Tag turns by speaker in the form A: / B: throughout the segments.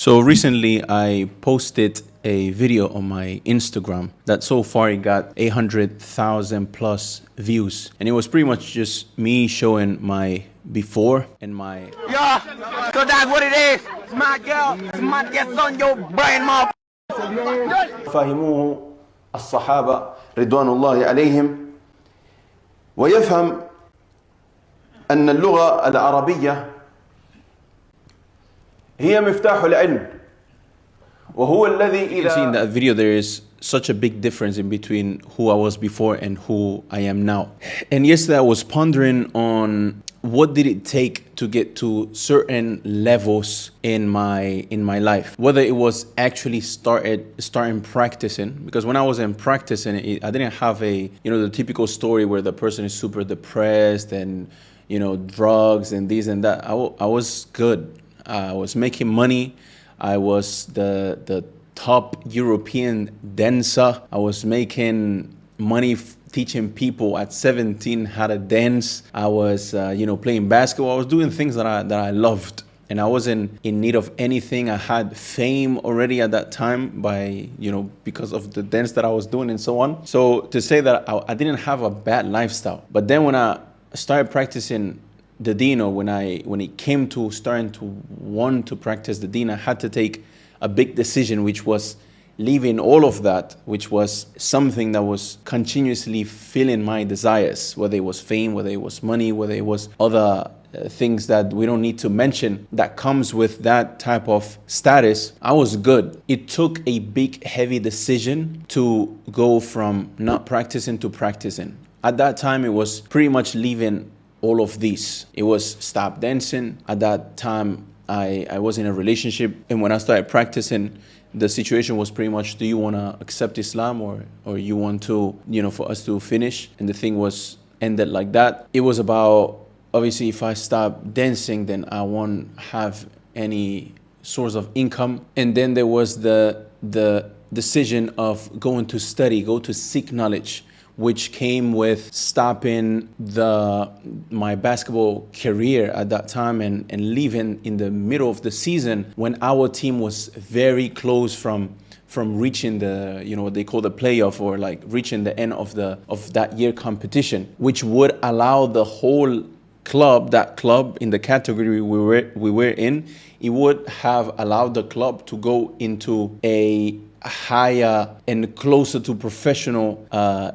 A: So recently I posted a video on my Instagram that so far it got 800,000 plus views. And it was pretty much just me showing my before and my...
B: Yeah, so that's what it is. Smart girl, smart gets on your brain, mom.
C: فهموه الصحابة رضوان الله عليهم ويفهم أن اللغة العربية هي مفتاح العلم وهو الذي
A: You can see in that video there is such a big difference in between who I was before and who I am now. And yesterday I was pondering on what did it take to get to certain levels in my life, whether it was actually starting practicing, because when I was in practicing I didn't have the typical story where the person is super depressed and drugs and this and that. I was good. I was making money. I was the top European dancer. I was making money teaching people at 17 how to dance. I was playing basketball. I was doing things that I loved, and I wasn't in need of anything. I had fame already at that time because of the dance that I was doing and so on. So to say that I didn't have a bad lifestyle. But then when I started practicing the deen, or when it came to starting to want to practice the deen, I had to take a big decision, which was leaving all of that, which was something that was continuously filling my desires, whether it was fame, whether it was money, whether it was other things that we don't need to mention that comes with that type of status. I was good. It took a big, heavy decision to go from not practicing to practicing. At that time, it was pretty much leaving all of these. It was stop dancing. At that time, I was in a relationship, and when I started practicing, the situation was pretty much, do you want to accept Islam or you want to, for us to finish? And the thing was ended like that. It was about, obviously, if I stop dancing, then I won't have any source of income. And then there was the decision of going to study, go to seek knowledge, which came with stopping my basketball career at that time and leaving in the middle of the season when our team was very close from reaching what they call the playoff, or like reaching the end of that year competition, which would allow the whole that club in the category we were in, it would have allowed the club to go into a higher and closer to professional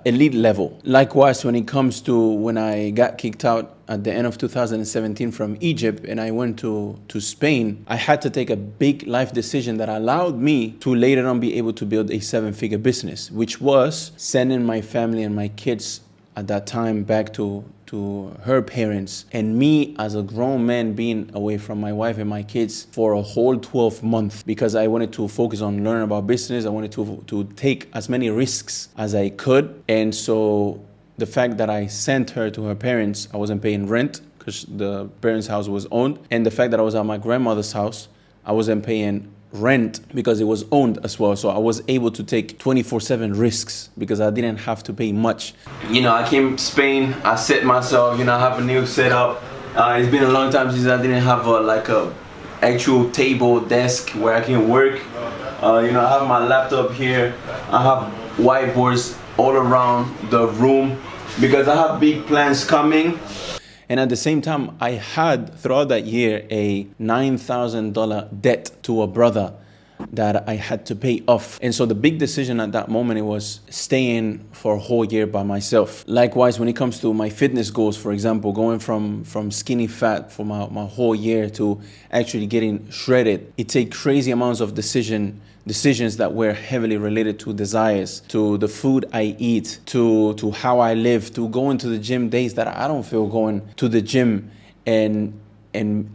A: elite level. Likewise, when it comes to when I got kicked out at the end of 2017 from Egypt and I went to Spain, I had to take a big life decision that allowed me to later on be able to build a 7-figure business, which was sending my family and my kids at that time back to her parents, and me as a grown man being away from my wife and my kids for a whole 12 months, because I wanted to focus on learning about business. I wanted to take as many risks as I could. And so the fact that I sent her to her parents, I wasn't paying rent because the parents' house was owned, and the fact that I was at my grandmother's house, I wasn't paying rent because it was owned as well. So I was able to take 24/7 risks because I didn't have to pay much. I came to Spain, I set myself, I have a new setup. It's been a long time since I didn't have a actual table, desk where I can work. I have my laptop here. I have whiteboards all around the room because I have big plans coming. And at the same time, I had, throughout that year, a $9,000 debt to a brother that I had to pay off. And so the big decision at that moment, it was staying for a whole year by myself. Likewise, when it comes to my fitness goals, for example, going from skinny fat for my whole year to actually getting shredded, it takes crazy amounts of decisions that were heavily related to desires, to the food I eat, to how I live, to going to the gym days that I don't feel going to the gym, and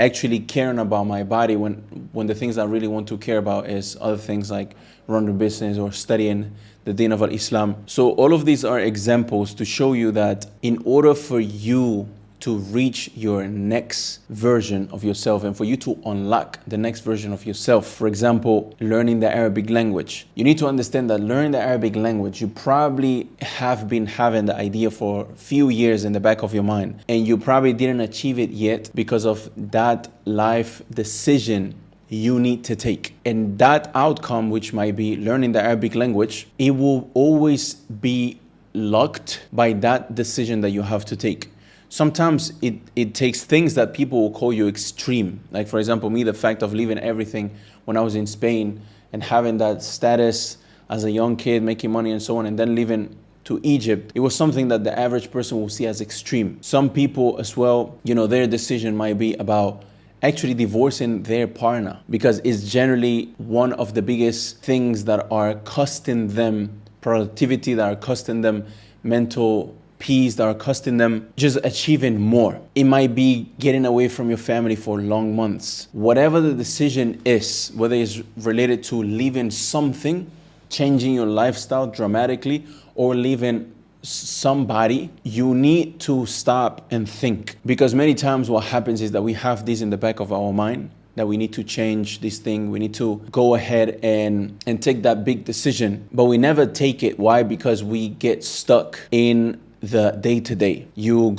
A: actually caring about my body when the things I really want to care about is other things like running a business or studying the deen of Islam. So all of these are examples to show you that in order for you to reach your next version of yourself and for you to unlock the next version of yourself. For example, learning the Arabic language. You need to understand that learning the Arabic language, you probably have been having the idea for a few years in the back of your mind, and you probably didn't achieve it yet because of that life decision you need to take. And that outcome, which might be learning the Arabic language, it will always be locked by that decision that you have to take. Sometimes it takes things that people will call you extreme. Like, for example, me, the fact of leaving everything when I was in Spain and having that status as a young kid, making money and so on, and then leaving to Egypt, it was something that the average person will see as extreme. Some people as well, their decision might be about actually divorcing their partner, because it's generally one of the biggest things that are costing them productivity, that are costing them mental peace, that are costing them just achieving more. It might be getting away from your family for long months. Whatever the decision is, whether it's related to leaving something, changing your lifestyle dramatically, or leaving somebody, you need to stop and think. Because many times what happens is that we have this in the back of our mind, that we need to change this thing, we need to go ahead and take that big decision, but we never take it. Why? Because we get stuck in the day-to-day. You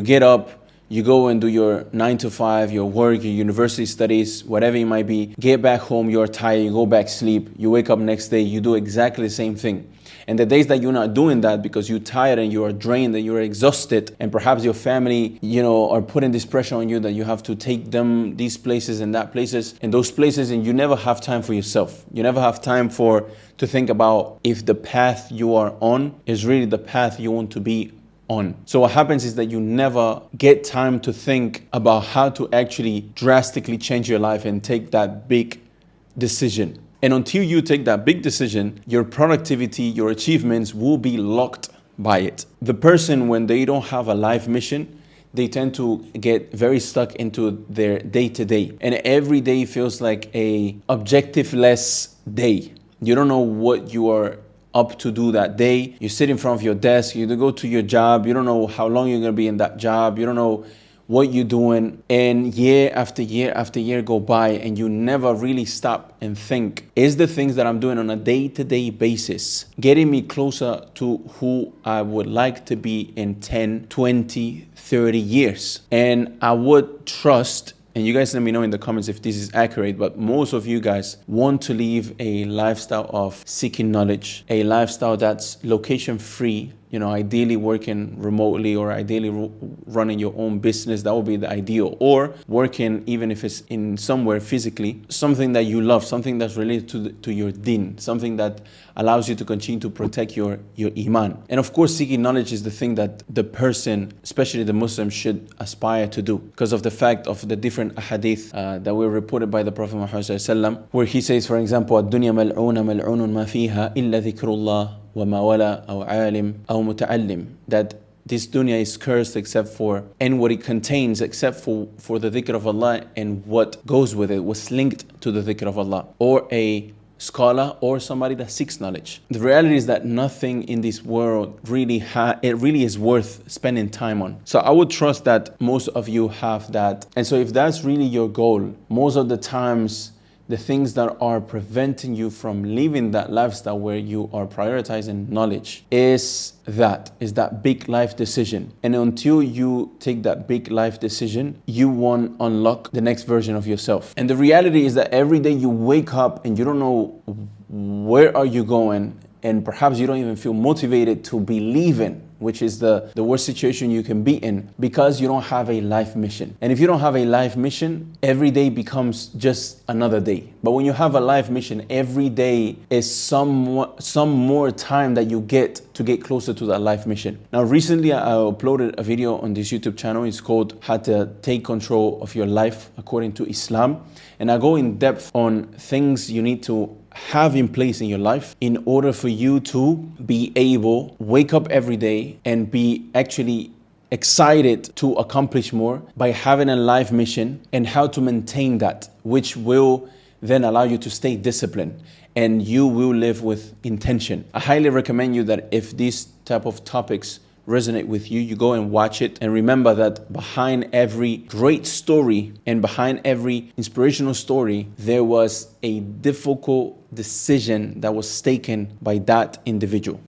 A: get up, you go and do your 9 to 5, your work, your university studies, whatever it might be. Get back home, you're tired, you go back sleep, you wake up next day, you do exactly the same thing. And the days that you're not doing that because you're tired and you are drained and you're exhausted, and perhaps your family, are putting this pressure on you that you have to take them these places and that places and those places, and you never have time for yourself. You never have time to think about if the path you are on is really the path you want to be on. So what happens is that you never get time to think about how to actually drastically change your life and take that big decision. And until you take that big decision, your productivity, your achievements will be locked by it. The person, when they don't have a life mission, they tend to get very stuck into their day-to-day. And every day feels like a objective-less day. You don't know what you are up to do that day. You sit in front of your desk, you go to your job, you don't know how long you're gonna be in that job, you don't know what you're doing, and year after year after year go by, and you never really stop and think, is the things that I'm doing on a day-to-day basis getting me closer to who I would like to be in 10, 20, 30 years? And I would trust, and you guys let me know in the comments if this is accurate, but most of you guys want to live a lifestyle of seeking knowledge, a lifestyle that's location free, ideally working remotely, or ideally running your own business. That would be the ideal. Or working, even if it's in somewhere physically, something that you love, something that's related to your deen, something that allows you to continue to protect your Iman. And of course, seeking knowledge is the thing that the person, especially the Muslim, should aspire to do, because of the fact of the different ahadith that were reported by the Prophet Muhammad ﷺ, where he says, for example, الدنيا ملعونة ملعون ما فيها إلا ذكر الله وما ولا أو عالم أو متعلم, that this dunya is cursed except for, and what it contains except for the dhikr of Allah and what goes with it, was linked to the dhikr of Allah, or a scholar or somebody that seeks knowledge. The reality is that nothing in this world really is worth spending time on. So I would trust that most of you have that. And so if that's really your goal, most of the times the things that are preventing you from living that lifestyle where you are prioritizing knowledge is that big life decision. And until you take that big life decision, you won't unlock the next version of yourself. And the reality is that every day you wake up and you don't know where are you going, and perhaps you don't even feel motivated to be leaving, which is the worst situation you can be in, because you don't have a life mission. And if you don't have a life mission, every day becomes just another day. But when you have a life mission, every day is some more time that you get to get closer to that life mission. Now, recently I uploaded a video on this YouTube channel. It's called How to Take Control of Your Life According to Islam. And I go in depth on things you need to have in place in your life in order for you to be able wake up every day and be actually excited to accomplish more by having a life mission, and how to maintain that, which will then allow you to stay disciplined and you will live with intention. I highly recommend you that if these type of topics resonate with you, you go and watch it. And remember that behind every great story and behind every inspirational story, there was a difficult decision that was taken by that individual.